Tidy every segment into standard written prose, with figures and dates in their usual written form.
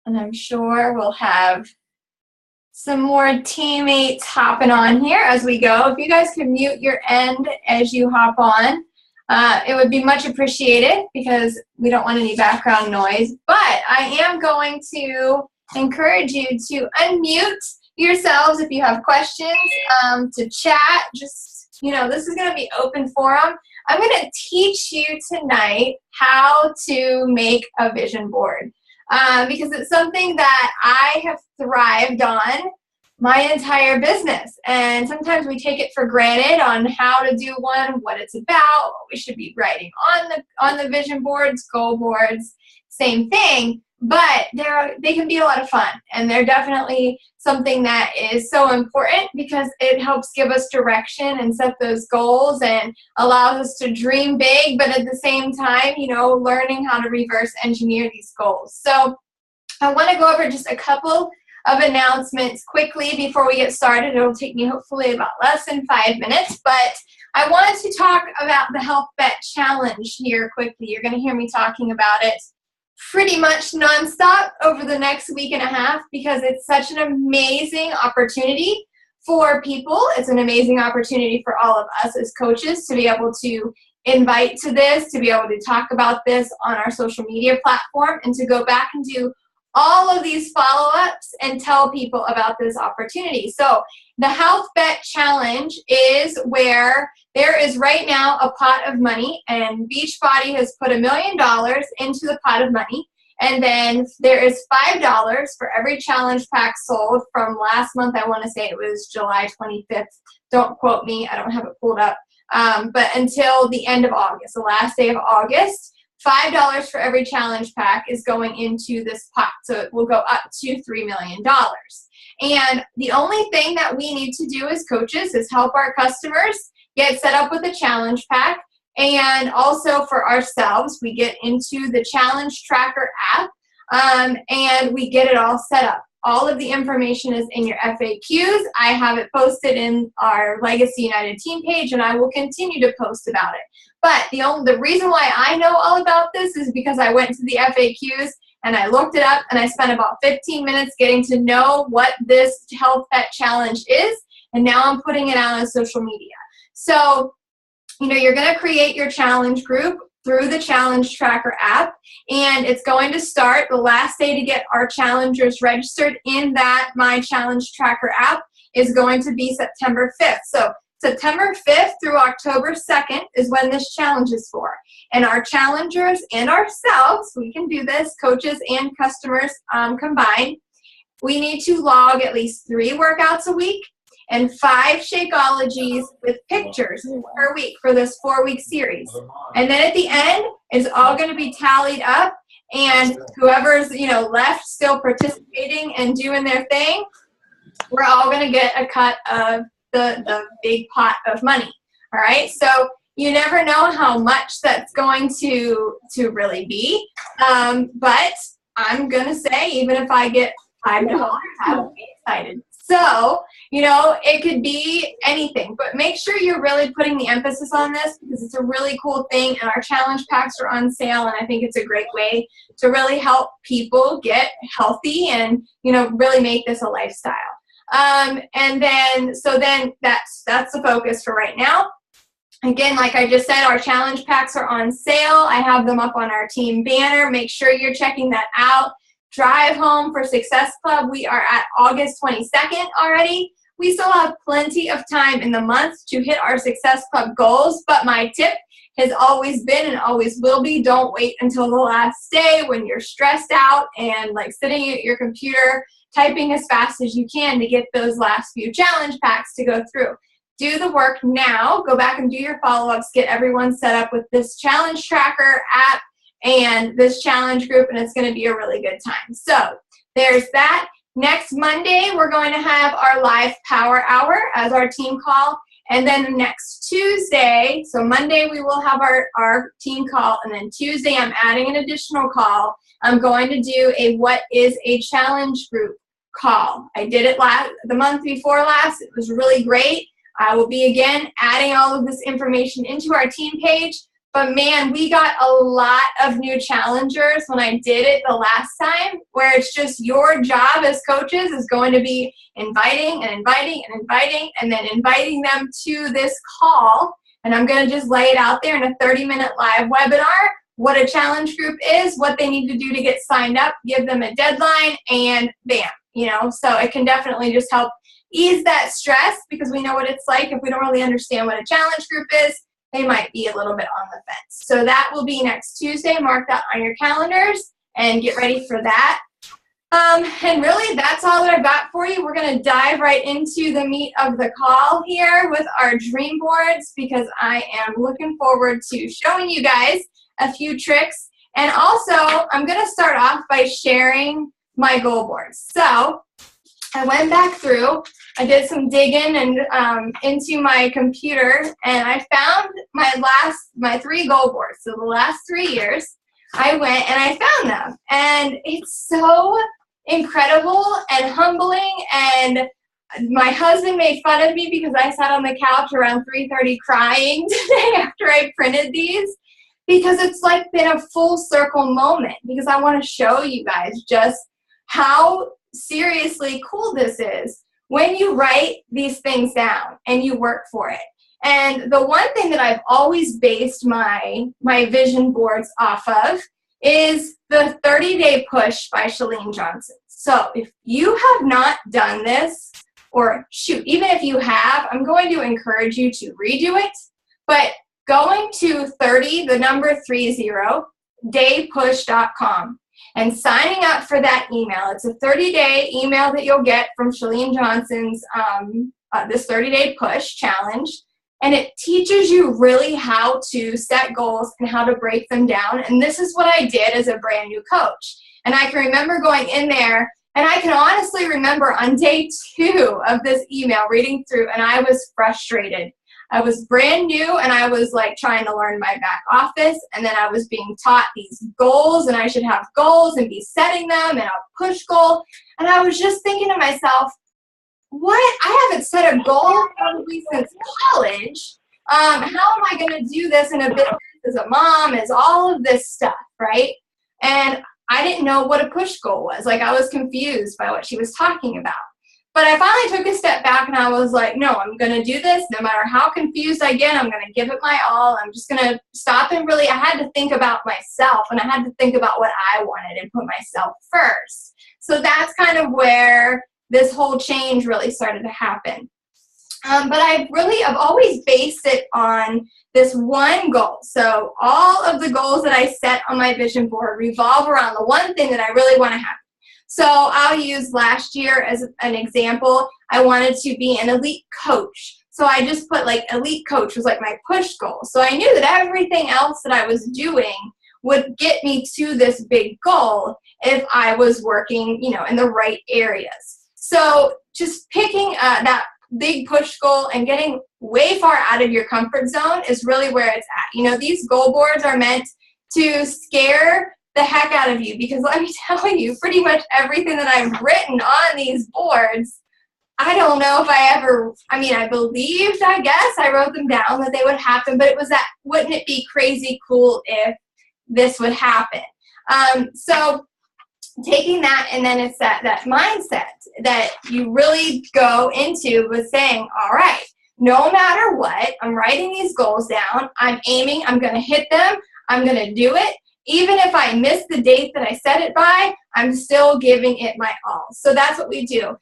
And I'm sure we'll have some more teammates hopping on here as we go. If you guys could mute your end as you hop on, it would be much appreciated because we don't want any background noise. But I am going to encourage you to unmute yourselves if you have questions, to chat. Just, this is going to be open forum. I'm going to teach you tonight how to make a vision board. Because it's something that I have thrived on my entire business. And sometimes we take it for granted on how to do one, what it's about, what we should be writing on the vision boards, goal boards, same thing. But they can be a lot of fun. And they're definitely something that is so important because it helps give us direction and set those goals and allows us to dream big, but at the same time, learning how to reverse engineer these goals. So I want to go over just a couple of announcements quickly before we get started. It'll take me hopefully about less than 5 minutes, but I wanted to talk about the Health Bet Challenge here quickly. You're going to hear me talking about it pretty much nonstop over the next week and a half because it's such an amazing opportunity for people. It's an amazing opportunity for all of us as coaches to be able to invite to this, to be able to talk about this on our social media platform, and to go back and do all of these follow-ups and tell people about this opportunity. So the Health Bet Challenge is where there is right now a pot of money, and Beachbody has put $1 million into the pot of money. And then there is $5 for every challenge pack sold from last month. I want to say it was July 25th. Don't quote me. I don't have it pulled up. But until the end of August, the last day of August, $5 for every challenge pack is going into this pot. So it will go up to $3 million. And the only thing that we need to do as coaches is help our customers get set up with a challenge pack. And also for ourselves, we get into the Challenge Tracker app and we get it all set up. All of the information is in your FAQs. I have it posted in our Legacy United team page, and I will continue to post about it. But the reason why I know all about this is because I went to the FAQs and I looked it up, and I spent about 15 minutes getting to know what this Health Bet Challenge is, and now I'm putting it out on social media. So, you're going to create your challenge group through the Challenge Tracker app, and it's going to start the last day to get our challengers registered in that My Challenge Tracker app is going to be September 5th. So September 5th through October 2nd is when this challenge is for. And our challengers and ourselves, we can do this, coaches and customers combined, we need to log at least 3 workouts a week and 5 Shakeologies with pictures per week for this 4-week series. And then at the end, it's all going to be tallied up, and whoever's left still participating and doing their thing, we're all going to get a cut of the big pot of money. All right, so you never know how much that's going to really be, but I'm going to say even if I get $5, I will be excited. So, it could be anything, but make sure you're really putting the emphasis on this because it's a really cool thing, and our challenge packs are on sale, and I think it's a great way to really help people get healthy and, really make this a lifestyle. And then that's the focus for right now. Again, like I just said, our challenge packs are on sale. I have them up on our team banner. Make sure you're checking that out. Drive Home for Success Club. We are at August 22nd already. We still have plenty of time in the month to hit our Success Club goals, but my tip has always been and always will be, don't wait until the last day when you're stressed out and sitting at your computer typing as fast as you can to get those last few challenge packs to go through. Do the work now. Go back and do your follow-ups. Get everyone set up with this Challenge Tracker app and this challenge group, and it's going to be a really good time. So there's that. Next Monday, we're going to have our live power hour as our team call. And then next Tuesday, so Monday we will have our team call, and then Tuesday I'm adding an additional call. I'm going to do a What is a Challenge group call. I did it the month before last. It was really great. I will be again adding all of this information into our team page. But man, we got a lot of new challengers when I did it the last time, where it's just your job as coaches is going to be inviting and inviting and inviting, and then inviting them to this call. And I'm going to just lay it out there in a 30-minute live webinar, what a challenge group is, what they need to do to get signed up, give them a deadline, and bam, you know. So it can definitely just help ease that stress, because we know what it's like if we don't really understand what a challenge group is. They might be a little bit on the fence. So that will be next Tuesday. Mark that on your calendars and get ready for that. And really, that's all that I've got for you. We're going to dive right into the meat of the call here with our dream boards, because I am looking forward to showing you guys a few tricks. And also, I'm going to start off by sharing my goal boards. So I went back through, I did some digging and into my computer, and I found my 3 goal boards. So the last 3 years, I went and I found them. And it's so incredible and humbling. And my husband made fun of me because I sat on the couch around 3:30 crying today after I printed these, because it's like been a full circle moment, because I want to show you guys just how seriously cool this is when you write these things down and you work for it. And the one thing that I've always based my vision boards off of is the 30-day push by Chalene Johnson. So if you have not done this, or shoot, even if you have, I'm going to encourage you to redo it. But going to 30, the number 30, daypush.com, and signing up for that email. It's a 30-day email that you'll get from Chalene Johnson's this 30-day push challenge. And it teaches you really how to set goals and how to break them down. And this is what I did as a brand new coach. And I can remember going in there, and I can honestly remember on day 2 of this email reading through, and I was frustrated. I was brand new, and I was like trying to learn my back office, and then I was being taught these goals, and I should have goals and be setting them, and a push goal. And I was just thinking to myself, what? I haven't set a goal probably since college. How am I going to do this in a business as a mom, as all of this stuff, right? And I didn't know what a push goal was. Like, I was confused by what she was talking about. But I finally took a step back, and I was like, no, I'm going to do this. No matter how confused I get, I'm going to give it my all. I'm just going to stop and really, I had to think about myself, and I had to think about what I wanted and put myself first. So that's kind of where this whole change really started to happen. But I've always based it on this one goal. So all of the goals that I set on my vision board revolve around the one thing that I really want to have. So I'll use last year as an example. I wanted to be an elite coach. So I just put like elite coach was like my push goal. So I knew that everything else that I was doing would get me to this big goal if I was working, in the right areas. So just picking that big push goal and getting way far out of your comfort zone is really where it's at. These goal boards are meant to scare the heck out of you, because let me tell you, pretty much everything that I've written on these boards, I don't know if I believed, I guess, I wrote them down that they would happen, but it was that, wouldn't it be crazy cool if this would happen? So taking that, and then it's that mindset that you really go into with saying, all right, no matter what, I'm writing these goals down, I'm aiming, I'm going to hit them, I'm going to do it. Even if I miss the date that I set it by, I'm still giving it my all. So that's what we do.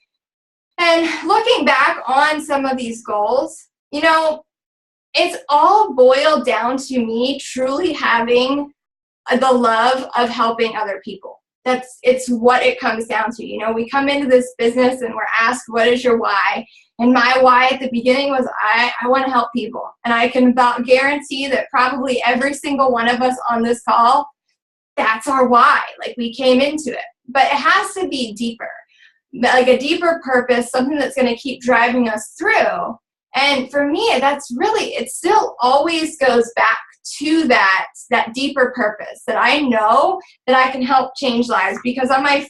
And looking back on some of these goals, it's all boiled down to me truly having the love of helping other people. It's what it comes down to. We come into this business and we're asked, what is your why? And my why at the beginning was I want to help people. And I can about guarantee that probably every single one of us on this call, that's our why. Like, we came into it. But it has to be deeper, like a deeper purpose, something that's going to keep driving us through. And for me, it still always goes back to that deeper purpose, that I know that I can help change lives. Because on my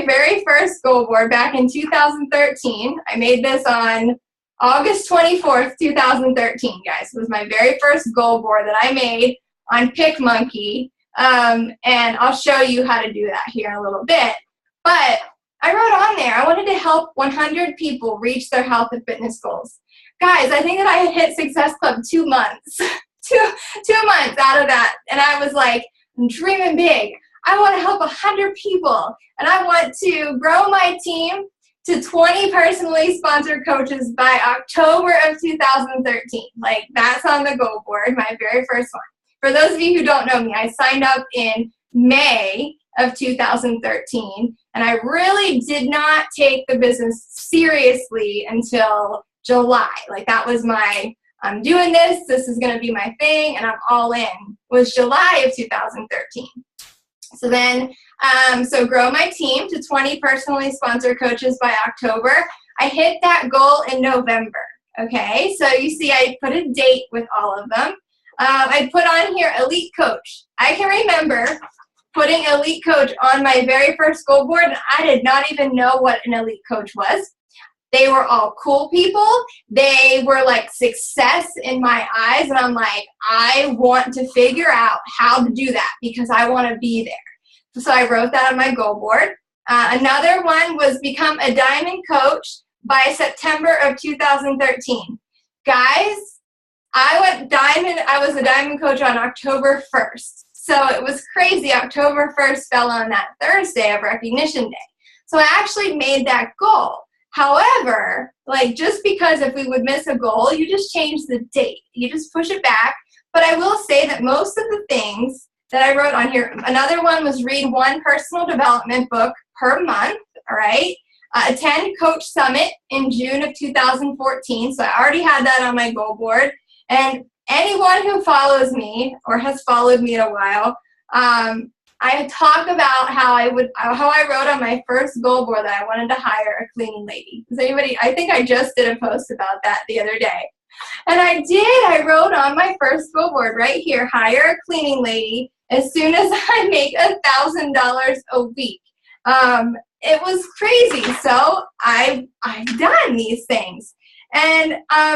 very first goal board back in 2013, I made this on August 24th, 2013, guys, was my very first goal board that I made on PicMonkey. And I'll show you how to do that here in a little bit. But I wrote on there, I wanted to help 100 people reach their health and fitness goals. Guys, I think that I had hit Success Club 2 months, two months out of that. And I was like, I'm dreaming big. I want to help 100 people. And I want to grow my team to 20 personally sponsored coaches by October of 2013. Like, that's on the goal board, my very first one. For those of you who don't know me, I signed up in May of 2013, and I really did not take the business seriously until July. Like, that was my, I'm doing this is going to be my thing, and I'm all in, was July of 2013. So then, so grow my team to 20 personally sponsored coaches by October. I hit that goal in November, okay? So you see I put a date with all of them. I put on here elite coach. I can remember putting elite coach on my very first goal board, and I did not even know what an elite coach was. They were all cool people. They were like success in my eyes, and I'm like, I want to figure out how to do that because I want to be there. So I wrote that on my goal board. Another one was become a diamond coach by September of 2013. Guys, I was a diamond coach on October 1st. So it was crazy. October 1st fell on that Thursday of Recognition Day. So I actually made that goal. However, like, just because if we would miss a goal, you just change the date. You just push it back. But I will say that most of the things that I wrote on here, another one was read one personal development book per month, all right? Attend Coach Summit in June of 2014. So I already had that on my goal board. And anyone who follows me or has followed me in a while, I talk about how I wrote on my first goal board that I wanted to hire a cleaning lady. Does anybody, I think I just did a post about that the other day. And I wrote on my first goal board right here, hire a cleaning lady as soon as I make $1,000 a week. It was crazy. So I've done these things. And,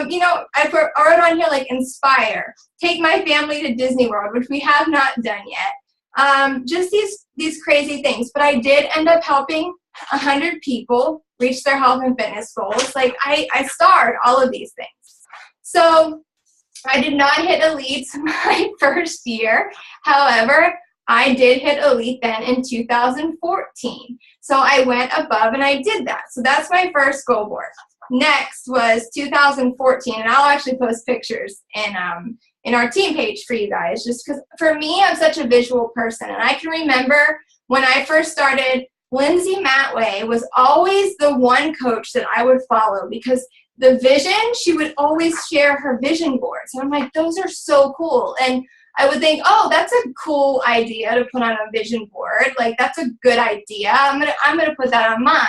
you know, I wrote on here, like, inspire, take my family to Disney World, which we have not done yet. Just these crazy things. But I did end up helping 100 people reach their health and fitness goals. Like, I starred all of these things. So I did not hit elite my first year. However, I did hit elite then in 2014. So I went above and I did that. So that's my first goal board. Next was 2014, and I'll actually post pictures in our team page for you guys, just because for me, I'm such a visual person. And I can remember when I first started, Lindsay Matway was always the one coach that I would follow because the vision, she would always share her vision boards. And I'm like, those are so cool. And I would think, oh, that's a cool idea to put on a vision board. Like, that's a good idea. I'm gonna put that on mine.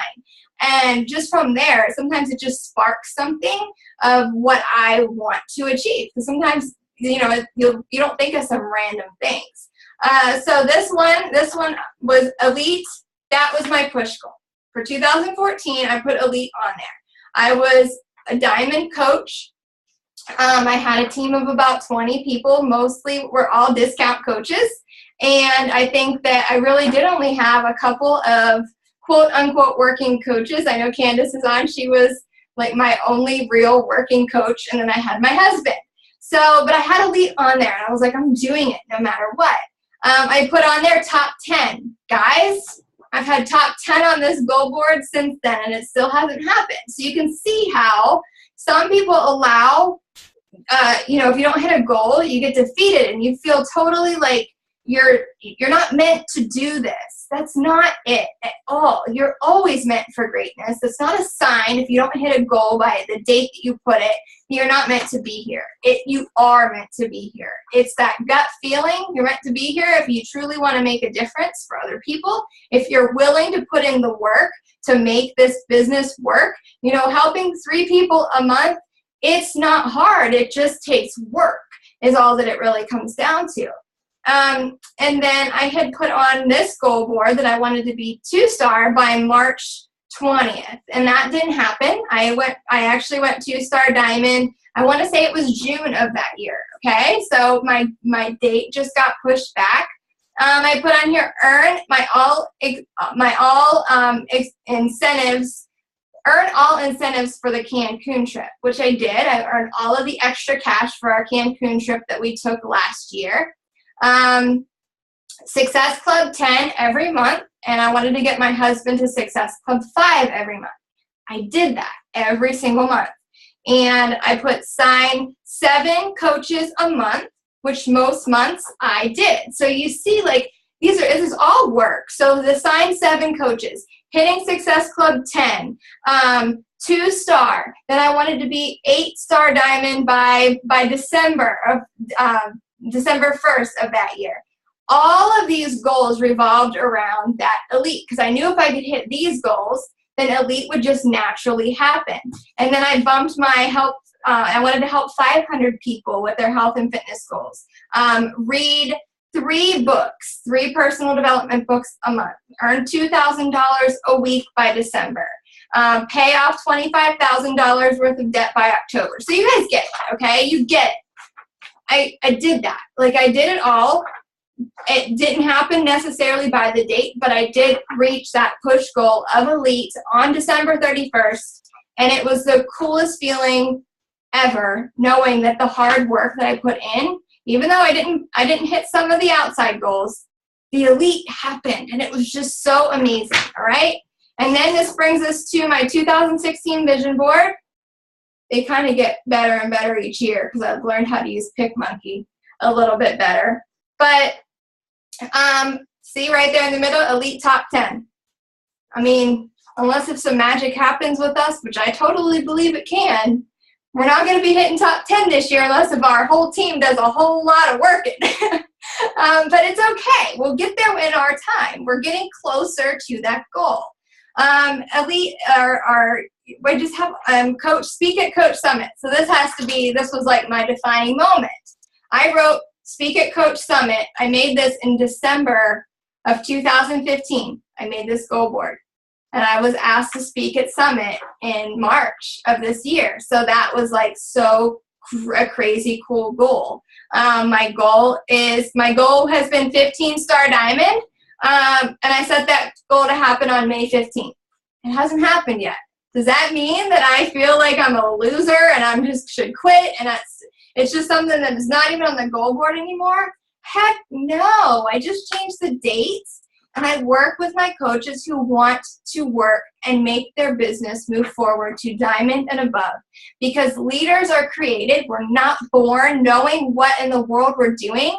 And just from there, sometimes it just sparks something of what I want to achieve. Because sometimes, you know, you don't think of some random things. So this one was elite. That was my push goal. For 2014, I put elite on there. I was a diamond coach. I had a team of about 20 people. Mostly were all discount coaches. And I think that I really did only have a couple of quote-unquote working coaches. I know Candace is on. She was like my only real working coach. And then I had my husband. So, but I had elite on there. And I was like, I'm doing it no matter what. I put on there top 10. Guys, I've had top 10 on this goal board since then, and it still hasn't happened. So you can see how some people allow, you know, if you don't hit a goal, you get defeated and you feel totally like you're not meant to do this. That's not it at all. You're always meant for greatness. It's not a sign if you don't hit a goal by the date that you put it, you're not meant to be here. You are meant to be here. It's that gut feeling. You're meant to be here if you truly want to make a difference for other people. If you're willing to put in the work to make this business work, you know, helping 3 people a month, it's not hard. It just takes work is all that it really comes down to. And then I had put on this goal board that I wanted to be 2-star by March 20th, and that didn't happen. I actually went 2-star diamond. I want to say it was June of that year. Okay, so my date just got pushed back. I put on here earn incentives. Earn all incentives for the Cancun trip, which I did. I earned all of the extra cash for our Cancun trip that we took last year. Success Club 10 every month, and I wanted to get my husband to Success Club 5 every month. I did that every single month. And I put sign 7 coaches a month, which most months I did. So you see, like, this is all work. So the sign 7 coaches, hitting Success Club 10, 2-star. Then I wanted to be 8-star diamond by December 1st of that year. All of these goals revolved around that elite, because I knew if I could hit these goals, then elite would just naturally happen. And then I bumped my help. I wanted to help 500 people with their health and fitness goals. Read 3 books, 3 personal development books a month. Earn $2,000 a week by December. Pay off $25,000 worth of debt by October. So you guys get it, okay? You get it. I did that. Like, I did it all. It didn't happen necessarily by the date, but I did reach that push goal of elite on December 31st, and it was the coolest feeling ever, knowing that the hard work that I put in, even though I didn't hit some of the outside goals, the elite happened, and it was just so amazing, all right? And then this brings us to my 2016 vision board. They kind of get better and better each year because I've learned how to use PicMonkey a little bit better. But see right there in the middle, elite top 10. I mean, unless if some magic happens with us, which I totally believe it can, we're not going to be hitting top 10 this year unless if our whole team does a whole lot of work. But it's okay. We'll get there in our time. We're getting closer to that goal. Elite we just have Coach Speak at Coach Summit. So this was like my defining moment. I wrote Speak at Coach Summit. I made this in December of 2015. I made this goal board. And I was asked to speak at Summit in March of this year. So that was like a crazy cool goal. My goal has been 15-star diamond. And I set that goal to happen on May 15th. It hasn't happened yet. Does that mean that I feel like I'm a loser and I just should quit and it's just something that is not even on the goal board anymore? Heck no. I just changed the dates, and I work with my coaches who want to work and make their business move forward to diamond and above. Because leaders are created. We're not born knowing what in the world we're doing,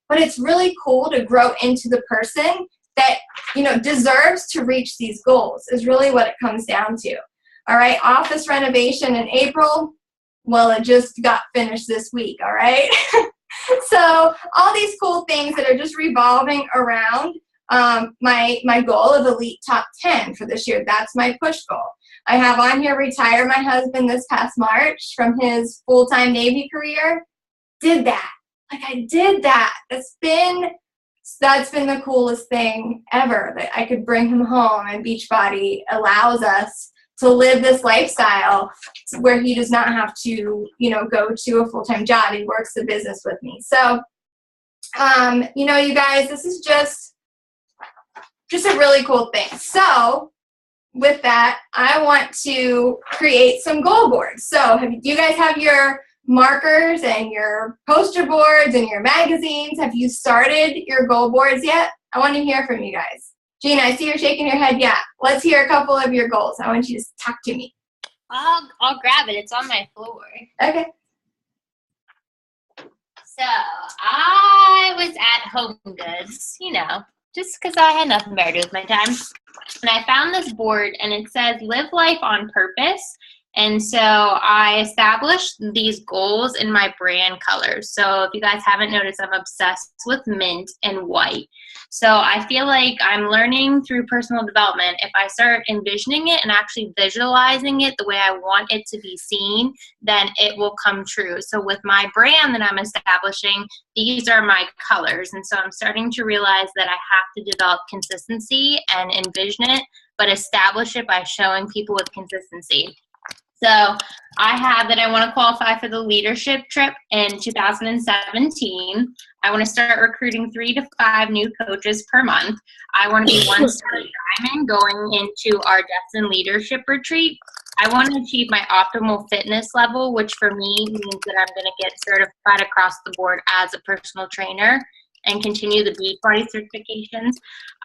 but it's really cool to grow into the person that, deserves to reach these goals is really what it comes down to. All right, office renovation in April. Well, it just got finished this week, all right? So all these cool things that are just revolving around my goal of elite top 10 for this year. That's my push goal. I have on here retire my husband this past March from his full-time Navy career. Did that. Like, I did that. That's been the coolest thing ever, that I could bring him home, and Beachbody allows us to live this lifestyle where he does not have to, go to a full-time job. He works the business with me. So, you guys, this is just a really cool thing. So with that, I want to create some goal boards. So do you guys have your markers and your poster boards and your magazines? Have you started your goal boards yet? I want to hear from you guys. Gina, I see you're shaking your head. Yeah. Let's hear a couple of your goals. I want you to talk to me. I'll grab it. It's on my floor. Okay. So I was at Home Goods, just because I had nothing better to do with my time. And I found this board, and it says live life on purpose. And so I established these goals in my brand colors. So if you guys haven't noticed, I'm obsessed with mint and white. So I feel like I'm learning through personal development. If I start envisioning it and actually visualizing it the way I want it to be seen, then it will come true. So with my brand that I'm establishing, these are my colors. And so I'm starting to realize that I have to develop consistency and envision it, but establish it by showing people with consistency. So I have that I want to qualify for the leadership trip in 2017. I want to start recruiting 3 to 5 new coaches per month. I want to be 1-star diamond going into our Destin leadership retreat. I want to achieve my optimal fitness level, which for me means that I'm going to get certified across the board as a personal trainer and continue the Beachbody certifications.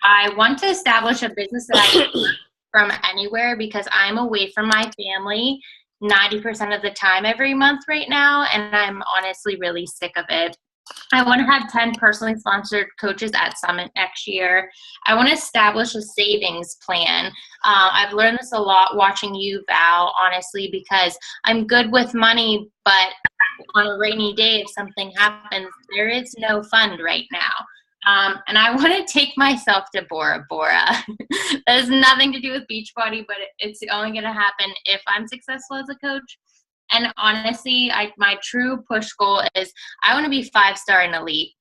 I want to establish a business that I can from anywhere because I'm away from my family 90% of the time every month right now, and I'm honestly really sick of it. I want to have 10 personally sponsored coaches at Summit next year. I want to establish a savings plan. I've learned this a lot watching you, Val, honestly, because I'm good with money, but on a rainy day, if something happens, there is no fund right now. And I want to take myself to Bora Bora. That has nothing to do with Beachbody, but it's only going to happen if I'm successful as a coach. And honestly, my true push goal is I want to be 5-star and elite,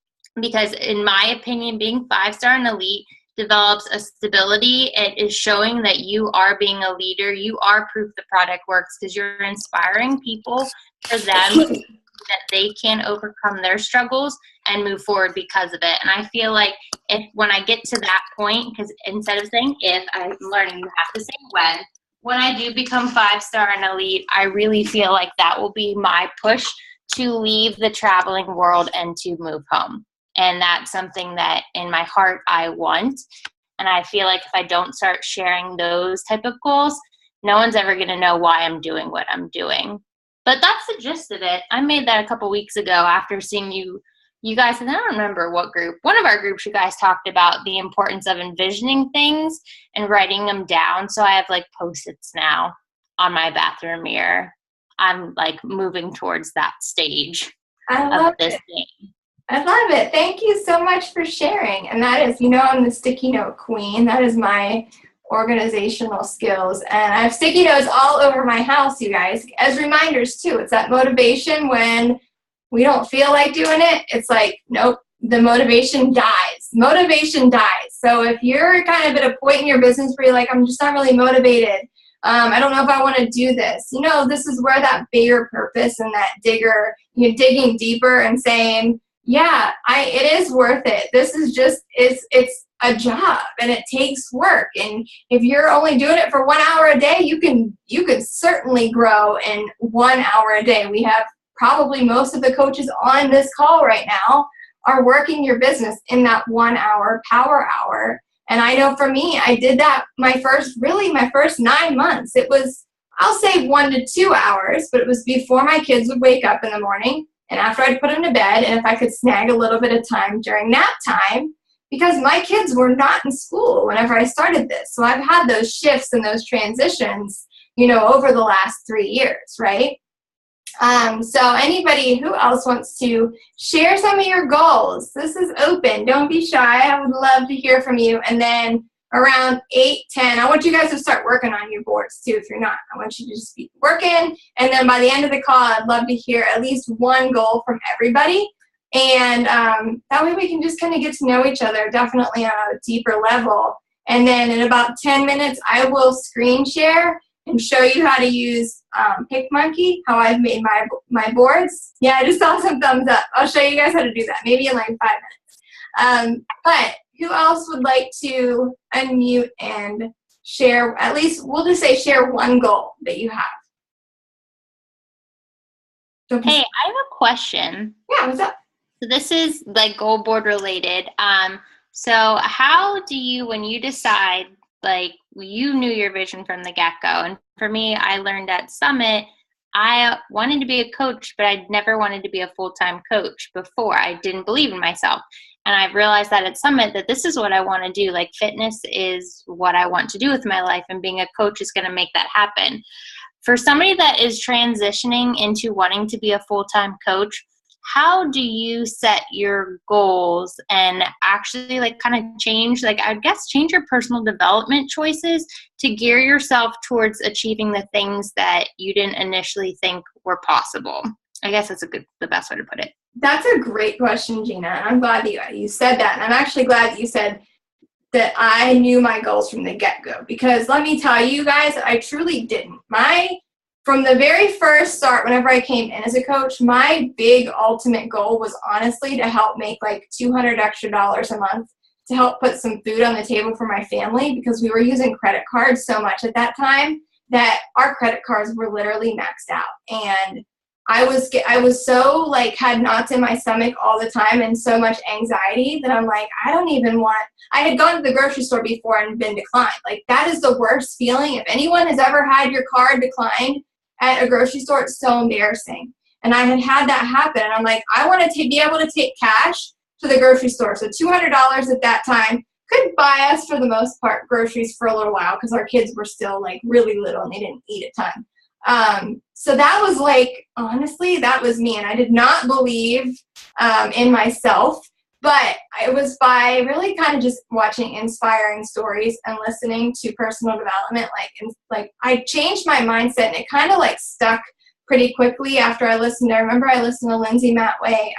because in my opinion, being 5-star and elite develops a stability. It is showing that you are being a leader. You are proof the product works because you're inspiring people for them that they can overcome their struggles and move forward because of it. And I feel like when I get to that point, because instead of saying if, I'm learning you have to say when I do become 5-star and elite, I really feel like that will be my push to leave the traveling world and to move home. And that's something that in my heart I want. And I feel like if I don't start sharing those type of goals, no one's ever going to know why I'm doing what I'm doing. But that's the gist of it. I made that a couple weeks ago after seeing you guys, and I don't remember what group. One of our groups, you guys talked about the importance of envisioning things and writing them down. So I have like Post-its now on my bathroom mirror. I'm like moving towards that stage of this game. I love it. Thank you so much for sharing. And that is, I'm the sticky note queen. That is my organizational skills. And I have sticky notes all over my house, you guys, as reminders too. It's that motivation when we don't feel like doing it. It's like, nope, the motivation dies. Motivation dies. So if you're kind of at a point in your business where you're like, I'm just not really motivated. I don't know if I want to do this. This is where that bigger purpose and that digging deeper and saying, yeah, it is worth it. This is just, it's a job and it takes work. And if you're only doing it for 1 hour a day, you can certainly grow in 1 hour a day. We have probably most of the coaches on this call right now are working your business in that 1 hour power hour. And I know for me, I did that my first 9 months. It was, I'll say 1 to 2 hours, but it was before my kids would wake up in the morning and after I'd put them to bed, and if I could snag a little bit of time during nap time, because my kids were not in school whenever I started this. So I've had those shifts and those transitions, over the last 3 years, right? So anybody who else wants to share some of your goals? This is open. Don't be shy. I would love to hear from you. And then around 8:10, I want you guys to start working on your boards too. If you're not, I want you to just be working. And then by the end of the call, I'd love to hear at least one goal from everybody. And that way we can just kind of get to know each other, definitely on a deeper level. And then in about 10 minutes, I will screen share and show you how to use PicMonkey, how I've made my boards. Yeah, I just saw some thumbs up. I'll show you guys how to do that, maybe in like 5 minutes. But who else would like to unmute and share, at least we'll just say share one goal that you have. Hey, I have a question. Yeah, what's up? So this is like goal board related. So how do you, when you decide, like you knew your vision from the get-go, and for me, I learned at Summit, I wanted to be a coach, but I never wanted to be a full-time coach before. I didn't believe in myself. And I've realized that at Summit that this is what I want to do. Like fitness is what I want to do with my life, and being a coach is going to make that happen. For somebody that is transitioning into wanting to be a full-time coach, how do you set your goals and actually like kind of change, like I guess change your personal development choices to gear yourself towards achieving the things that you didn't initially think were possible? I guess that's the best way to put it. That's a great question, Gina. I'm glad that you said that. And I'm actually glad that you said that I knew my goals from the get-go, because let me tell you guys, I truly didn't. From the very first start, whenever I came in as a coach, my big ultimate goal was honestly to help make like $200 extra a month to help put some food on the table for my family, because we were using credit cards so much at that time that our credit cards were literally maxed out. And I was so like had knots in my stomach all the time and so much anxiety that I'm like, I had gone to the grocery store before and been declined. Like, that is the worst feeling. If anyone has ever had your card declined at a grocery store, it's so embarrassing. And I had that happen. And I'm like, I want to be able to take cash to the grocery store. So $200 at that time could buy us, for the most part, groceries for a little while, because our kids were still like really little and they didn't eat a ton. So that was like, honestly, that was me. And I did not believe in myself, but it was by really kind of just watching inspiring stories and listening to personal development. Like I changed my mindset, and it kind of like stuck pretty quickly after I remember I listened to Lindsay Matway,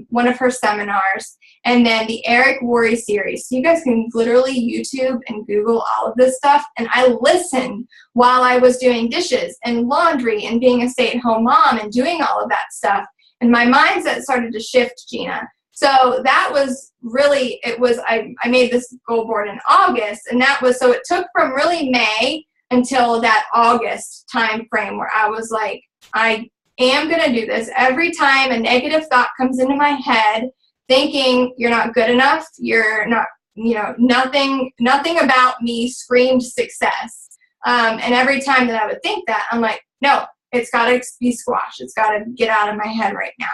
one of her seminars, and then the Eric Worre series. So you guys can literally YouTube and Google all of this stuff. And I listened while I was doing dishes and laundry and being a stay-at-home mom and doing all of that stuff. And my mindset started to shift, Gina. So that was really, I made this goal board in August, and so it took from really May until that August time frame where I was like, I am going to do this. Every time a negative thought comes into my head, thinking you're not good enough, you're not, nothing about me screamed success. And every time that I would think that, I'm like, no, it's got to be squashed. It's got to get out of my head right now.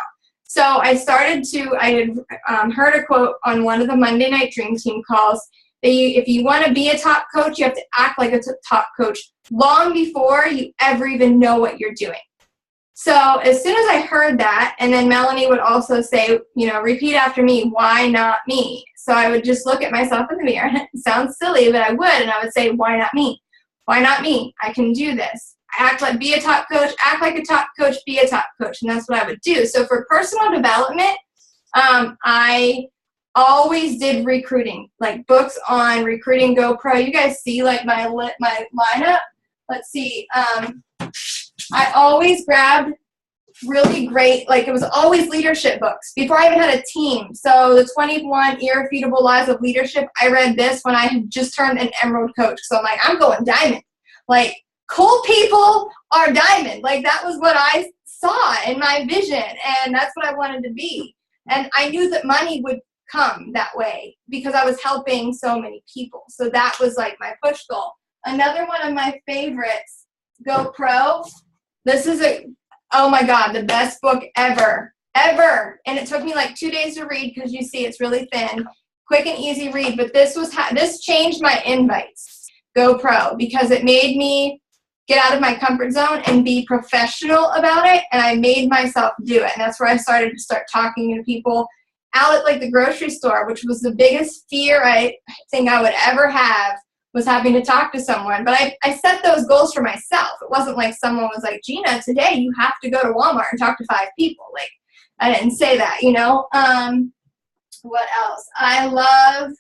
So I had heard a quote on one of the Monday Night Dream Team calls that if you want to be a top coach, you have to act like a top coach long before you ever even know what you're doing. So as soon as I heard that, and then Melanie would also say, repeat after me, why not me? So I would just look at myself in the mirror. It sounds silly, but I would. And I would say, why not me? Why not me? I can do this. Be a top coach, act like a top coach, be a top coach. And that's what I would do. So for personal development, I always did recruiting, like books on recruiting GoPro. You guys see like my lineup. Let's see. I always grabbed really great, like it was always leadership books before I even had a team. So the 21 Irrefutable Laws of Leadership, I read this when I had just turned an Emerald coach. So I'm like, I'm going diamond. Like, cool people are diamond. Like, that was what I saw in my vision, and that's what I wanted to be. And I knew that money would come that way because I was helping so many people. So that was like my push goal. Another one of my favorites, GoPro. This is oh my God, the best book ever. And it took me like 2 days to read because you see it's really thin, quick and easy read. But this changed my invites, GoPro, because it made me get out of my comfort zone and be professional about it. And I made myself do it. And that's where I started to talking to people out at like the grocery store, which was the biggest fear I think I would ever have, was having to talk to someone. But I set those goals for myself. It wasn't like someone was like, Gina, today you have to go to Walmart and talk to 5 people. Like, I didn't say that, What else? I love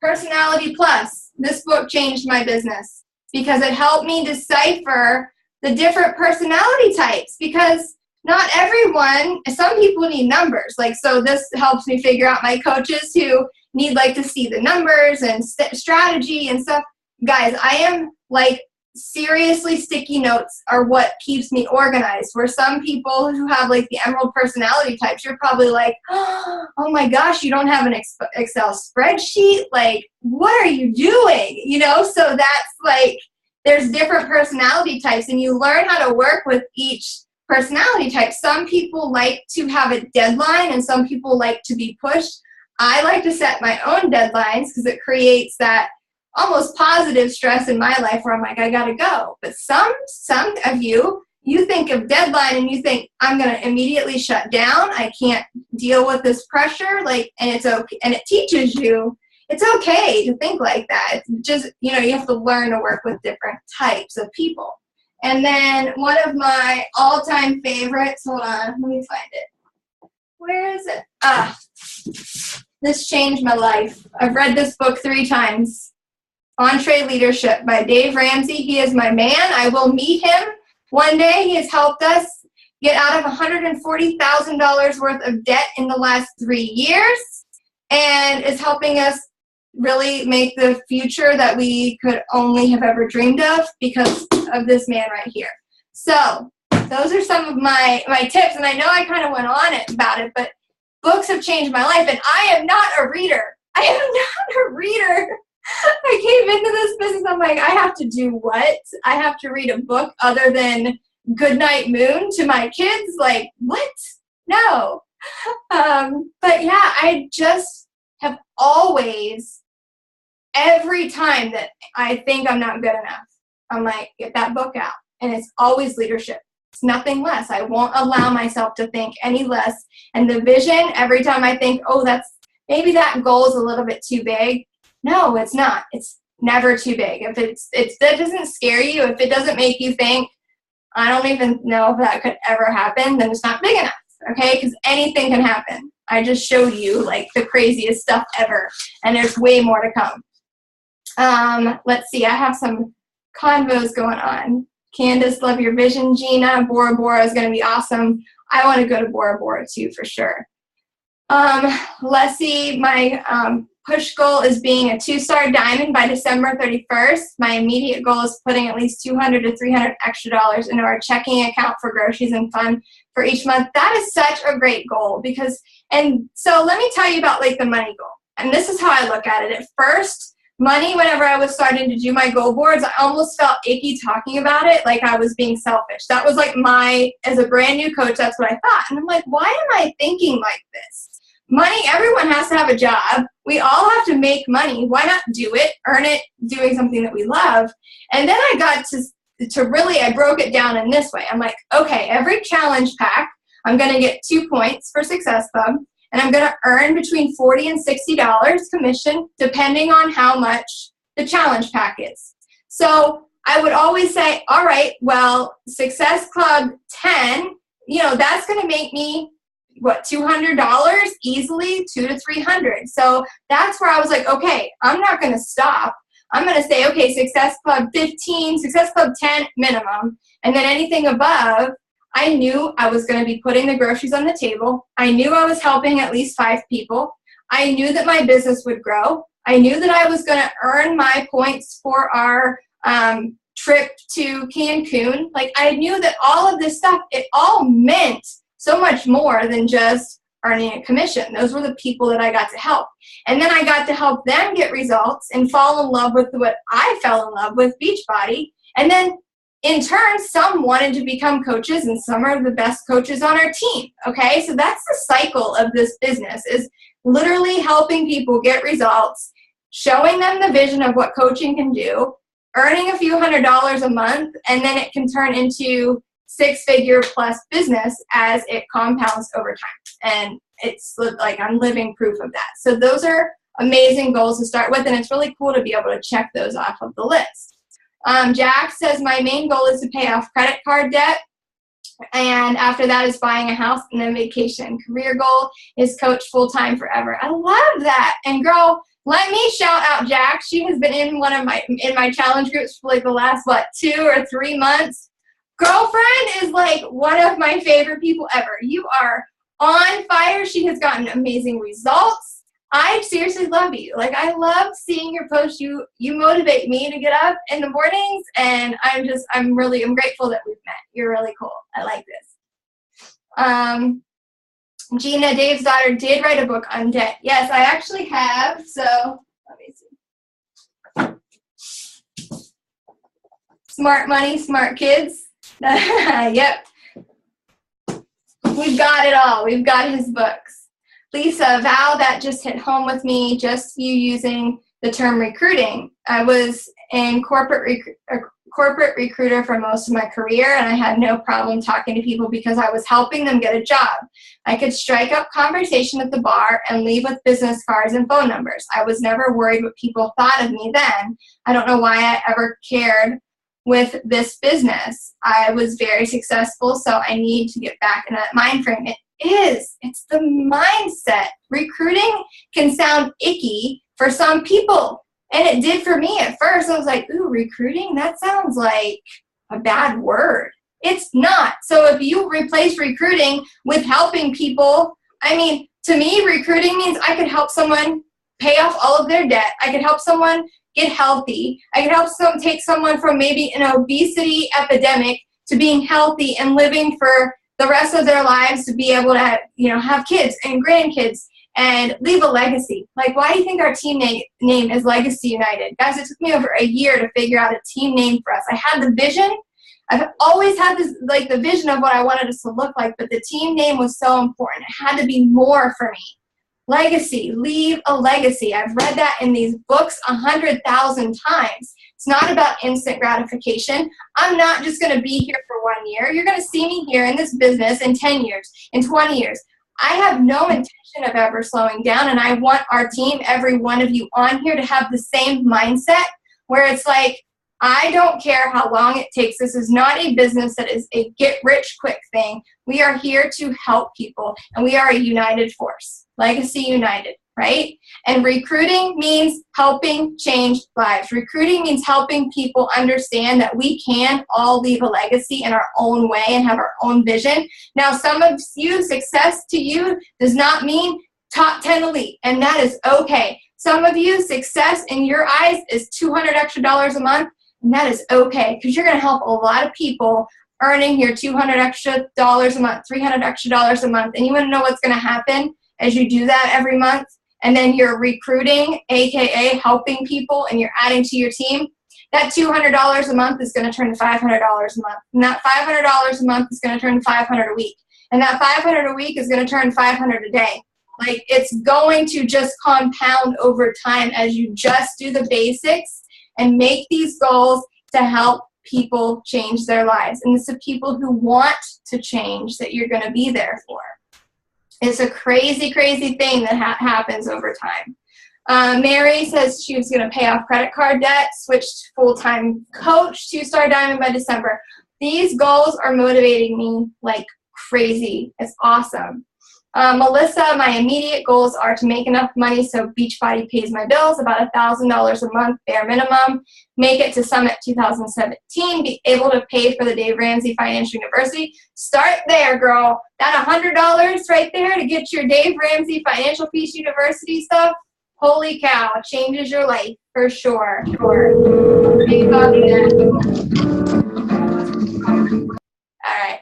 Personality Plus. This book changed my business because it helped me decipher the different personality types, because not everyone, some people need numbers. Like, so this helps me figure out my coaches who need like to see the numbers and strategy and stuff. Guys, I am like, seriously, sticky notes are what keeps me organized. Where some people who have like the Emerald personality types, you're probably like, oh my gosh, you don't have an Excel spreadsheet? Like, what are you doing? So that's like, there's different personality types, and you learn how to work with each personality type. Some people like to have a deadline, and some people like to be pushed. I like to set my own deadlines because it creates that almost positive stress in my life where I'm like, I gotta go. But some of you think of deadline and you think, I'm gonna immediately shut down. I can't deal with this pressure. Like, and it's okay. And it teaches you it's okay to think like that. It's just, you have to learn to work with different types of people. And then one of my all-time favorites, hold on, let me find it. Where is it? This changed my life. I've read this book 3 times. EntreLeadership by Dave Ramsey. He is my man. I will meet him one day. He has helped us get out of $140,000 worth of debt in the last 3 years and is helping us really make the future that we could only have ever dreamed of because of this man right here. So those are some of my tips, and I know I kind of went on about it, but books have changed my life, and I am not a reader. I came into this business, I'm like, I have to do what? I have to read a book other than Goodnight Moon to my kids? Like, what? No. But yeah, I just have always, every time that I think I'm not good enough, I'm like, get that book out. And it's always leadership. It's nothing less. I won't allow myself to think any less. And the vision, every time I think, oh, maybe that goal is a little bit too big. No, it's not. It's never too big. If that doesn't scare you, if it doesn't make you think, I don't even know if that could ever happen, then it's not big enough, okay? Because anything can happen. I just showed you, like, the craziest stuff ever, and there's way more to come. Let's see. I have some convos going on. Candace, love your vision. Gina, Bora Bora is going to be awesome. I want to go to Bora Bora, too, for sure. Leslie, my push goal is being a 2-star diamond by December 31st. My immediate goal is putting at least $200 to $300 extra into our checking account for groceries and fun for each month. That is such a great goal and so let me tell you about like the money goal. And this is how I look at it. At first, money, whenever I was starting to do my goal boards, I almost felt icky talking about it, like I was being selfish. That was like as a brand new coach, that's what I thought. And I'm like, why am I thinking like this? Money, everyone has to have a job. We all have to make money. Why not do it, earn it, doing something that we love? And then I got to really, I broke it down in this way. I'm like, okay, every challenge pack, I'm going to get 2 points for Success Club, and I'm going to earn between $40 and $60 commission, depending on how much the challenge pack is. So I would always say, all right, well, Success Club 10, that's going to make me $200 easily, $200 to $300. So that's where I was like, okay, I'm not going to stop. I'm going to say, okay, Success Club 15, Success Club 10 minimum, and then anything above, I knew I was going to be putting the groceries on the table. I knew I was helping at least 5 people. I knew that my business would grow. I knew that I was going to earn my points for our trip to Cancun. Like, I knew that all of this stuff, it all meant so much more than just earning a commission. Those were the people that I got to help. And then I got to help them get results and fall in love with what I fell in love with, Beachbody. And then in turn, some wanted to become coaches, and some are the best coaches on our team. Okay, so that's the cycle of this business, is literally helping people get results, showing them the vision of what coaching can do, earning a few $100s a month, and then it can turn into 6-figure plus business as it compounds over time. And it's like I'm living proof of that. So those are amazing goals to start with, and it's really cool to be able to check those off of the list. Jack says, my main goal is to pay off credit card debt, and after that is buying a house and then vacation. Career goal is coach full-time forever. I love that. And girl, let me shout out Jack. She has been in my challenge groups for like the last 2 or 3 months. Girlfriend is like one of my favorite people ever. You are on fire. She has gotten amazing results. I seriously love you. Like, I love seeing your posts. You motivate me to get up in the mornings, and I'm grateful that we've met. You're really cool. I like this. Gina, Dave's daughter, did write a book on debt. Yes, I actually have. So let me see. Smart money, smart kids. Yep. We've got it all. We've got his books. Lisa, Val, that just hit home with me. Just you using the term recruiting. I was in corporate recruiter for most of my career, and I had no problem talking to people because I was helping them get a job. I could strike up conversation at the bar and leave with business cards and phone numbers. I was never worried what people thought of me then. I don't know why I ever cared with this business. I was very successful, so I need to get back in that mind frame. It's the mindset. Recruiting can sound icky for some people, and it did for me at first. I was like, ooh, recruiting? That sounds like a bad word. It's not. So if you replace recruiting with helping people, I mean, to me, recruiting means I could help someone pay off all of their debt. I could help someone get healthy. I could help take someone from maybe an obesity epidemic to being healthy and living for the rest of their lives to be able to have kids and grandkids and leave a legacy. Like, why do you think our team name is Legacy United? Guys, it took me over a year to figure out a team name for us. I had the vision. I've always had this, like, the vision of what I wanted us to look like, but the team name was so important. It had to be more for me. Legacy, leave a legacy. I've read that in these books 100,000 times. It's not about instant gratification. I'm not just going to be here for 1 year. You're going to see me here in this business in 10 years, in 20 years. I have no intention of ever slowing down, and I want our team, every one of you on here, to have the same mindset where it's like, I don't care how long it takes. This is not a business that is a get-rich-quick thing. We are here to help people, and we are a united force. Legacy United, right? And recruiting means helping change lives. Recruiting means helping people understand that we can all leave a legacy in our own way and have our own vision. Now, some of you, success to you does not mean top 10 elite, and that is okay. Some of you, success in your eyes is $200 extra a month, and that is okay, because you're going to help a lot of people earning your $200 extra a month, $300 extra a month. And you want to know what's going to happen as you do that every month? And then you're recruiting, aka helping people, and you're adding to your team. That $200 a month is going to turn to $500 a month. And that $500 a month is going to turn to $500 a week. And that $500 a week is going to turn $500 a day. Like, it's going to just compound over time as you just do the basics and make these goals to help people change their lives. And it's the people who want to change that you're going to be there for. It's a crazy, crazy thing that happens over time. Mary says she was going to pay off credit card debt, switched full-time coach, 2-star diamond by December. These goals are motivating me like crazy. It's awesome. Melissa, my immediate goals are to make enough money so Beachbody pays my bills, about $1,000 a month, bare minimum, make it to Summit 2017, be able to pay for the Dave Ramsey Financial University. Start there, girl. That $100 right there to get your Dave Ramsey Financial Peace University stuff, holy cow, changes your life for sure. All right.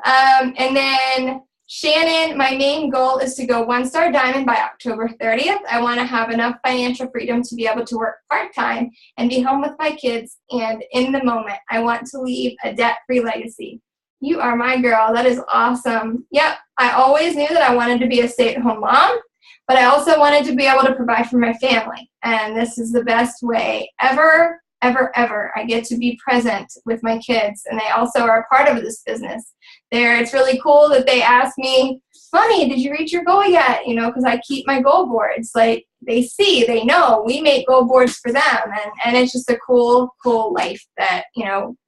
And then Shannon, my main goal is to go 1-star diamond by October 30th. I want to have enough financial freedom to be able to work part-time and be home with my kids. And in the moment, I want to leave a debt-free legacy. You are my girl. That is awesome. Yep, I always knew that I wanted to be a stay-at-home mom, but I also wanted to be able to provide for my family. And this is the best way ever. I get to be present with my kids, and they also are a part of this business. It's really cool that they ask me, Mommy, did you reach your goal yet? Because I keep my goal boards. Like, they know we make goal boards for them, and it's just a cool life that,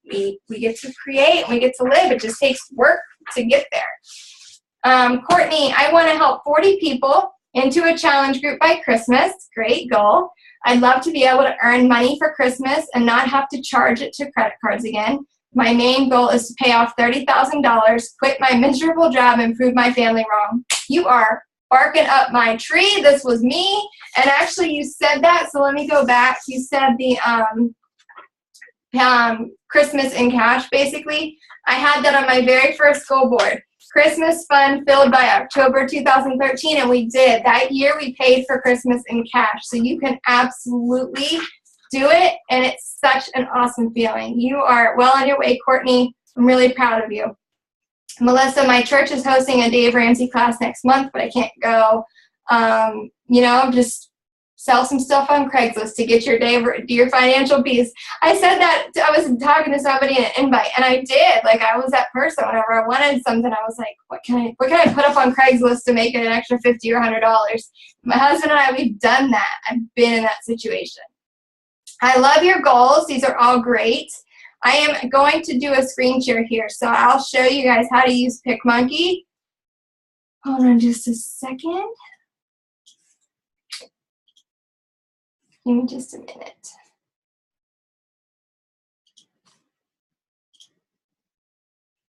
we get to create and we get to live. It just takes work to get there. Courtney, I want to help 40 people into a challenge group by Christmas. Great goal. I'd love to be able to earn money for Christmas and not have to charge it to credit cards again. My main goal is to pay off $30,000, quit my miserable job, and prove my family wrong. You are barking up my tree. This was me. And actually, you said that, so let me go back. You said the Christmas in cash, basically. I had that on my very first goal board. Christmas fund filled by October 2013, and we did. That year, we paid for Christmas in cash. So you can absolutely do it, and it's such an awesome feeling. You are well on your way, Courtney. I'm really proud of you. Melissa, my church is hosting a Dave Ramsey class next month, but I can't go. Just sell some stuff on Craigslist to get your financial peace. I said that, I was talking to somebody in an invite, and I did. Like, I was that person. Whenever I wanted something, I was like, what can I put up on Craigslist to make it an extra $50 or $100? My husband and I, we've done that. I've been in that situation. I love your goals. These are all great. I am going to do a screen share here, so I'll show you guys how to use PicMonkey. Hold on just a second. Give me just a minute.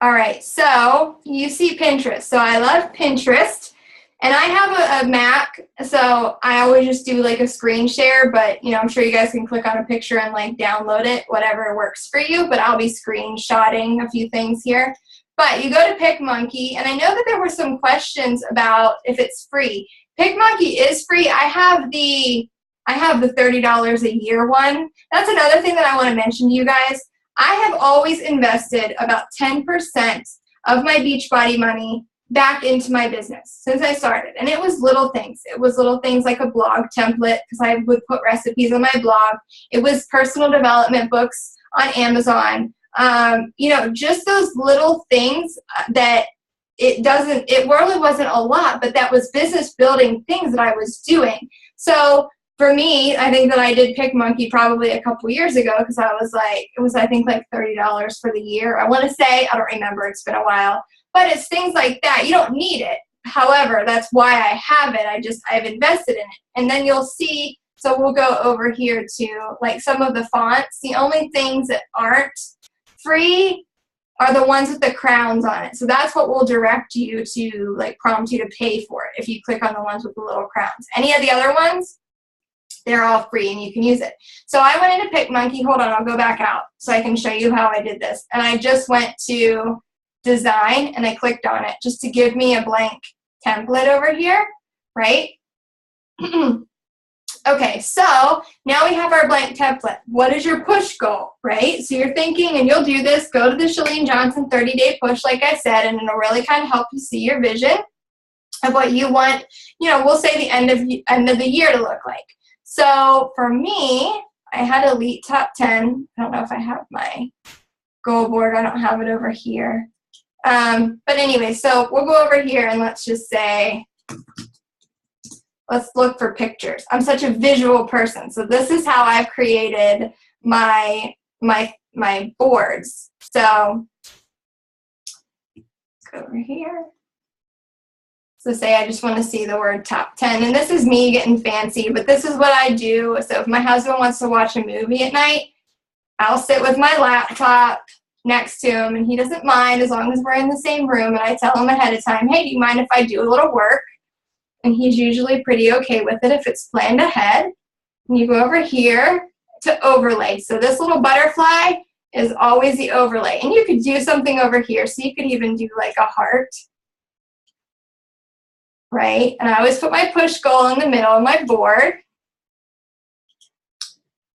All right, so you see Pinterest. So I love Pinterest, and I have a Mac, so I always just do like a screen share, but I'm sure you guys can click on a picture and like download it, whatever works for you, but I'll be screenshotting a few things here. But you go to PicMonkey, and I know that there were some questions about if it's free. PicMonkey is free. I have the $30 a year one. That's another thing that I want to mention to you guys. I have always invested about 10% of my Beachbody money back into my business since I started. And it was little things. It was little things like a blog template, because I would put recipes on my blog. It was personal development books on Amazon. Just those little things that it really wasn't a lot, but that was business building things that I was doing. So for me, I think that I did PicMonkey probably a couple years ago, because I was like, it was I think like $30 for the year. I want to say, I don't remember, it's been a while, but it's things like that. You don't need it. However, that's why I have it. I've invested in it. And then you'll see, so we'll go over here to like some of the fonts. The only things that aren't free are the ones with the crowns on it. So that's what will direct you to, like, prompt you to pay for it if you click on the ones with the little crowns. Any of the other ones, they're all free and you can use it. So I went into PicMonkey. Hold on, I'll go back out so I can show you how I did this. And I just went to design and I clicked on it just to give me a blank template over here, right? Okay, so now we have our blank template. What is your push goal, right? So you're thinking, and you'll do this, go to the Chalene Johnson 30-day push, like I said, and it'll really kind of help you see your vision of what you want, we'll say the end of the year to look like. So for me, I had Elite Top 10. I don't know if I have my goal board. I don't have it over here. But anyway, so we'll go over here and let's just say, let's look for pictures. I'm such a visual person. So this is how I've created my boards. So let's go over here. So say I just want to see the word top 10. And this is me getting fancy, but this is what I do. So if my husband wants to watch a movie at night, I'll sit with my laptop next to him, and he doesn't mind as long as we're in the same room. And I tell him ahead of time, hey, do you mind if I do a little work? And he's usually pretty okay with it if it's planned ahead. And you go over here to overlay. So this little butterfly is always the overlay. And you could do something over here. So you could even do like a heart. Right? And I always put my push goal in the middle of my board.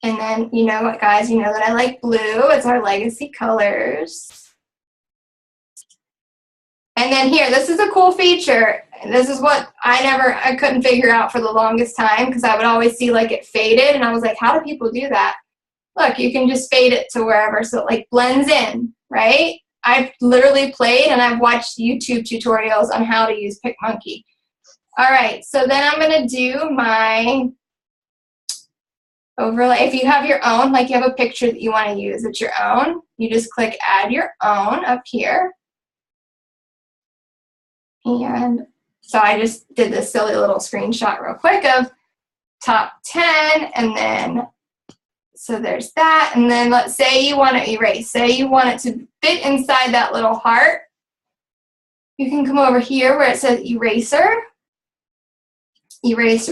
And then, you know what, guys, you know that I like blue. It's our legacy colors. And then here, this is a cool feature. This is what I couldn't figure out for the longest time, because I would always see like it faded. And I was like, how do people do that? Look, you can just fade it to wherever. So it like blends in, right? I've literally played and I've watched YouTube tutorials on how to use PicMonkey. All right, so then I'm going to do my overlay. If you have your own, like you have a picture that you want to use, it's your own, you just click add your own up here. And so I just did this silly little screenshot real quick of top 10, and then, so there's that. And then let's say you want to erase, say you want it to fit inside that little heart. You can come over here where it says eraser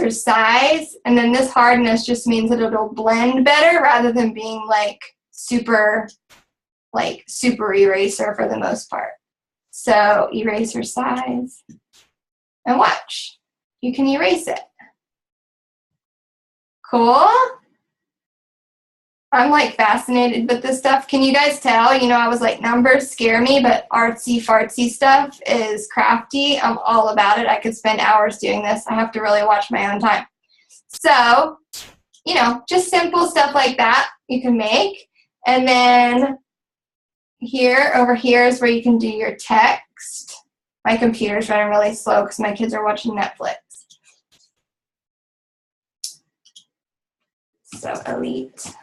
size, and then this hardness just means that it'll blend better rather than being like super eraser for the most part. So eraser size, and watch, you can erase it. Cool. I'm like fascinated with this stuff. Can you guys tell? I was like, numbers scare me, but artsy fartsy stuff is crafty. I'm all about it. I could spend hours doing this. I have to really watch my own time. So, you know, just simple stuff like that you can make. And then over here is where you can do your text. My computer's running really slow because my kids are watching Netflix. So Elite.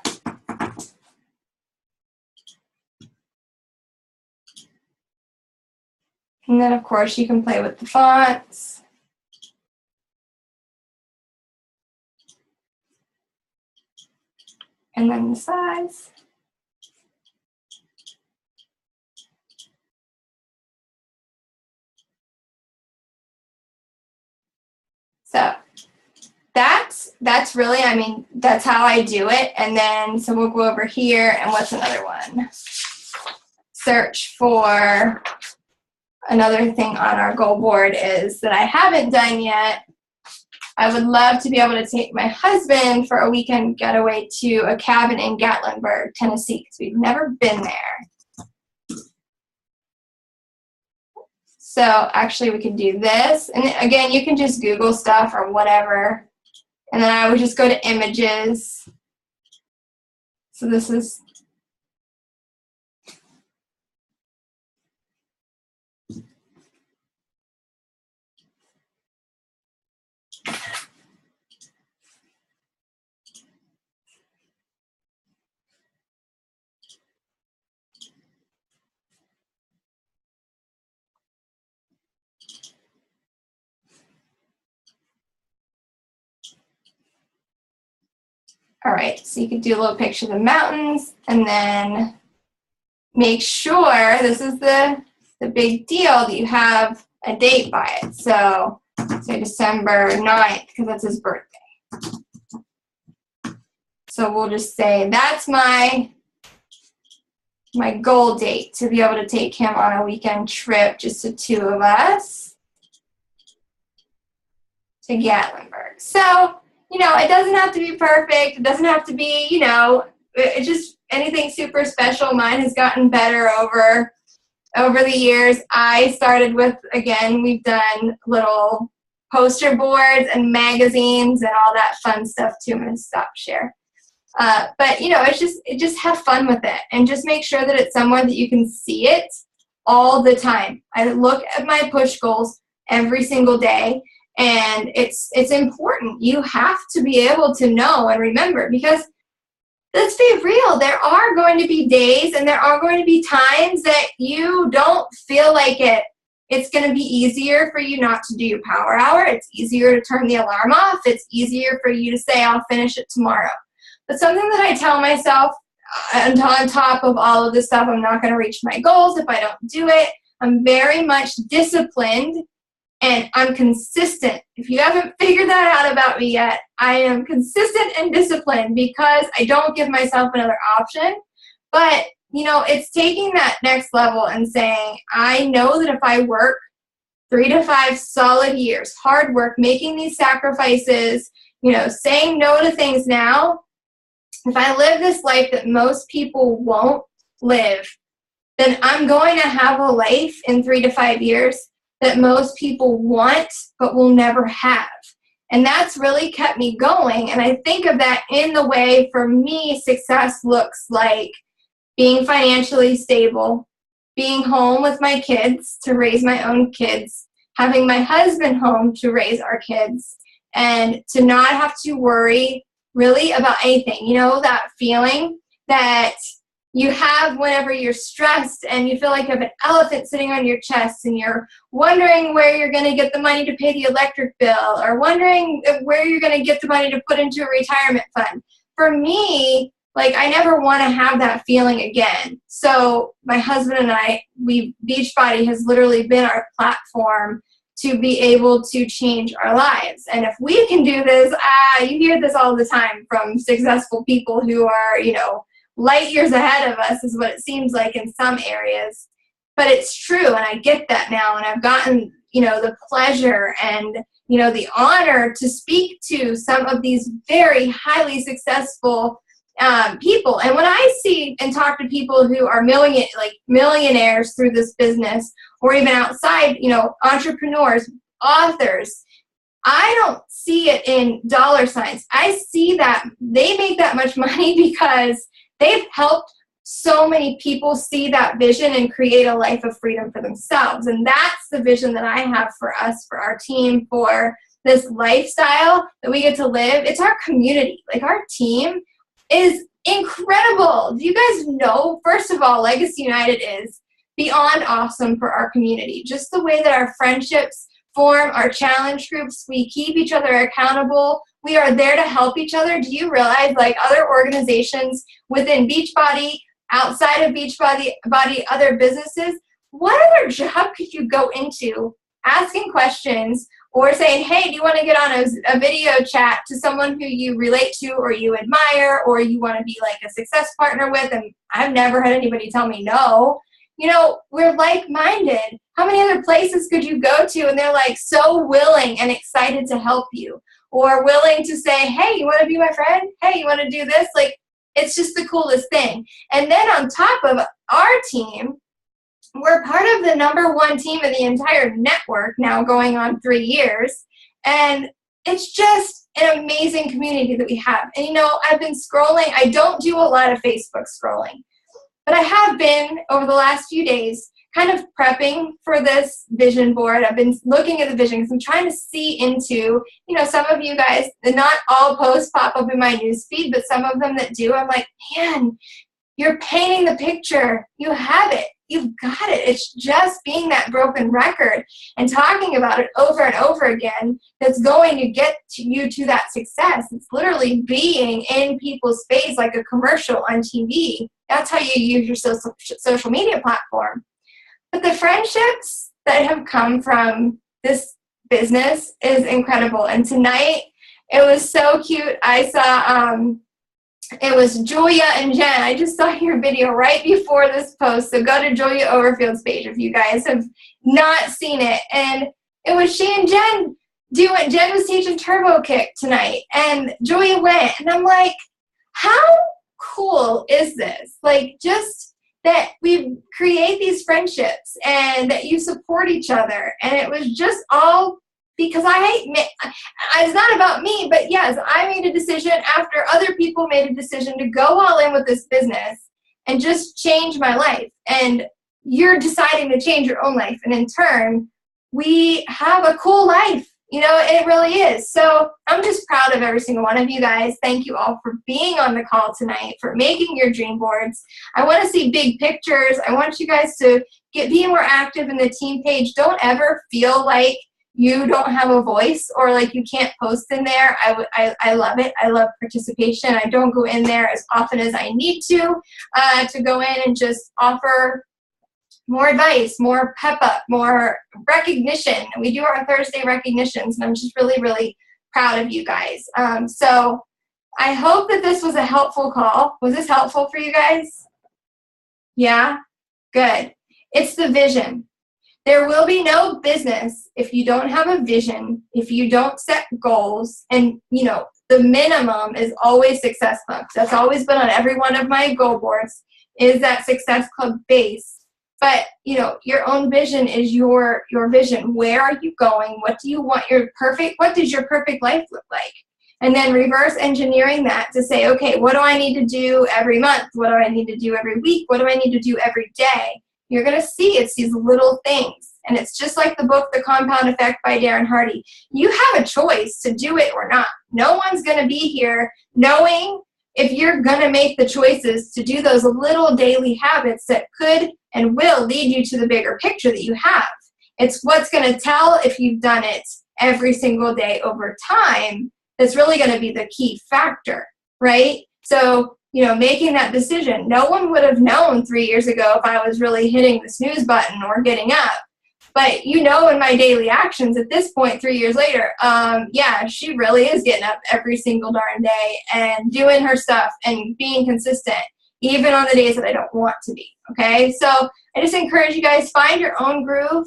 And then, of course, you can play with the fonts. And then the size. So that's really, I mean, that's how I do it. And then, so we'll go over here, and what's another one? Search for another thing on our goal board is that I haven't done yet. I would love to be able to take my husband for a weekend getaway to a cabin in Gatlinburg, Tennessee, because we've never been there. So actually we could do this. And again, you can just Google stuff or whatever. And then I would just go to images. So this is, all right, so you could do a little picture of the mountains, and then make sure, this is the big deal, that you have a date by it. So say December 9th, because that's his birthday. So we'll just say that's my goal date, to be able to take him on a weekend trip, just the two of us, to Gatlinburg. So, you know, it doesn't have to be perfect. It doesn't have to be, you know, it just anything super special. Mine has gotten better over the years. I started with, again, we've done little poster boards and magazines and all that fun stuff too. I'm going to stop share. But, you know, just have fun with it, and just make sure that it's somewhere that you can see it all the time. I look at my push goals every single day, and it's important. You have to be able to know and remember, because let's be real, there are going to be days and there are going to be times that you don't feel like it. It's going to be easier for you not to do your power hour. It's easier to turn the alarm off. It's easier for you to say, I'll finish it tomorrow. But something that I tell myself, on top of all of this stuff, I'm not going to reach my goals if I don't do it. I'm very much disciplined, and I'm consistent. If you haven't figured that out about me yet, I am consistent and disciplined, because I don't give myself another option. But, you know, it's taking that next level and saying, I know that if I work 3 to 5 solid years, hard work, making these sacrifices, you know, saying no to things now, if I live this life that most people won't live, then I'm going to have a life in 3 to 5 years that most people want but will never have. And that's really kept me going. And I think of that in the way, for me, success looks like being financially stable, being home with my kids to raise my own kids, having my husband home to raise our kids, and to not have to worry really about anything. You know, that feeling that you have whenever you're stressed and you feel like you have an elephant sitting on your chest, and you're wondering where you're going to get the money to pay the electric bill, or wondering where you're going to get the money to put into a retirement fund. For me, like, I never want to have that feeling again. So my husband and I, Beachbody has literally been our platform to be able to change our lives. And if we can do this, you hear this all the time from successful people who are, you know, light years ahead of us, is what it seems like in some areas. But it's true, and I get that now, and I've gotten, you know, the pleasure and, you know, the honor to speak to some of these very highly successful people. And when I see and talk to people who are millionaires through this business, or even outside, you know, entrepreneurs, authors, I don't see it in dollar signs. I see that they make that much money because they've helped so many people see that vision and create a life of freedom for themselves. And that's the vision that I have for us, for our team, for this lifestyle that we get to live. It's our community. Like, our team is incredible. Do you guys know, first of all, Legacy United is beyond awesome for our community. Just the way that our friendships form, our challenge groups, we keep each other accountable. We are there to help each other. Do you realize, like, other organizations within Beachbody, outside of Beachbody, other businesses, what other job could you go into asking questions or saying, hey, do you want to get on a video chat to someone who you relate to or you admire or you want to be like a success partner with? And I've never had anybody tell me no. You know, we're like-minded. How many other places could you go to and they're like so willing and excited to help you, or willing to say, hey, you want to be my friend? Hey, you want to do this? Like, it's just the coolest thing. And then on top of our team, we're part of the #1 team in the entire network now, going on 3 years. And it's just an amazing community that we have. And, you know, I've been scrolling. I don't do a lot of Facebook scrolling, but I have been, over the last few days, kind of prepping for this vision board. I've been looking at the vision because I'm trying to see into, you know, some of you guys, not all posts pop up in my newsfeed, but some of them that do, I'm like, man, you're painting the picture. You have it. You've got it. It's just being that broken record and talking about it over and over again that's going to get you to that success. It's literally being in people's face like a commercial on TV. That's how you use your social media platform. But the friendships that have come from this business is incredible. And tonight, it was so cute. I saw, it was Julia and Jen. I just saw your video right before this post. So go to Julia Overfield's page if you guys have not seen it. And it was she and Jen doing, Jen was teaching Turbo Kick tonight. And Julia went. And I'm like, how cool is this? Like, just that we create these friendships and that you support each other. And it was just all because it's not about me, but yes, I made a decision after other people made a decision to go all in with this business and just change my life. And you're deciding to change your own life. And in turn, we have a cool life. You know, it really is. So I'm just proud of every single one of you guys. Thank you all for being on the call tonight, for making your dream boards. I want to see big pictures. I want you guys to be more active in the team page. Don't ever feel like you don't have a voice or like you can't post in there. I love it. I love participation. I don't go in there as often as I need to go in and just offer more advice, more pep up, more recognition. We do our Thursday recognitions, and I'm just really, really proud of you guys. So I hope that this was a helpful call. Was this helpful for you guys? Yeah? Good. It's the vision. There will be no business if you don't have a vision, if you don't set goals, and, you know, the minimum is always Success Club. That's always been on every one of my goal boards, is that Success Club base. But, you know, your own vision is your vision. Where are you going? What do you want what does your perfect life look like? And then reverse engineering that to say, okay, what do I need to do every month? What do I need to do every week? What do I need to do every day? You're going to see it's these little things. And it's just like the book, The Compound Effect by Darren Hardy. You have a choice to do it or not. No one's going to be here knowing if you're going to make the choices to do those little daily habits that could and will lead you to the bigger picture that you have. It's what's going to tell if you've done it every single day over time that's really going to be the key factor, right? So, you know, making that decision. No one would have known 3 years ago if I was really hitting the snooze button or getting up. But you know, in my daily actions at this point, 3 years later, yeah, she really is getting up every single darn day and doing her stuff and being consistent, even on the days that I don't want to be, okay? So I just encourage you guys, find your own groove,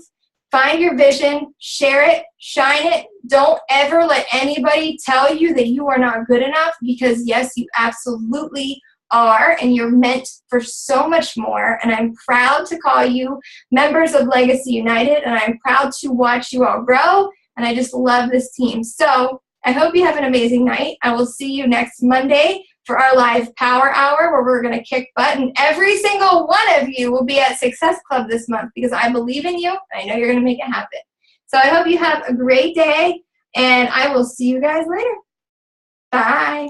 find your vision, share it, shine it. Don't ever let anybody tell you that you are not good enough, because yes, you absolutely are, and you're meant for so much more. And I'm proud to call you members of Legacy United, and I'm proud to watch you all grow, and I just love this team. So I hope you have an amazing night. I will see you next Monday for our live power hour where we're going to kick butt, and every single one of you will be at Success Club this month because I believe in you and I know you're going to make it happen. So I hope you have a great day, and I will see you guys later. Bye.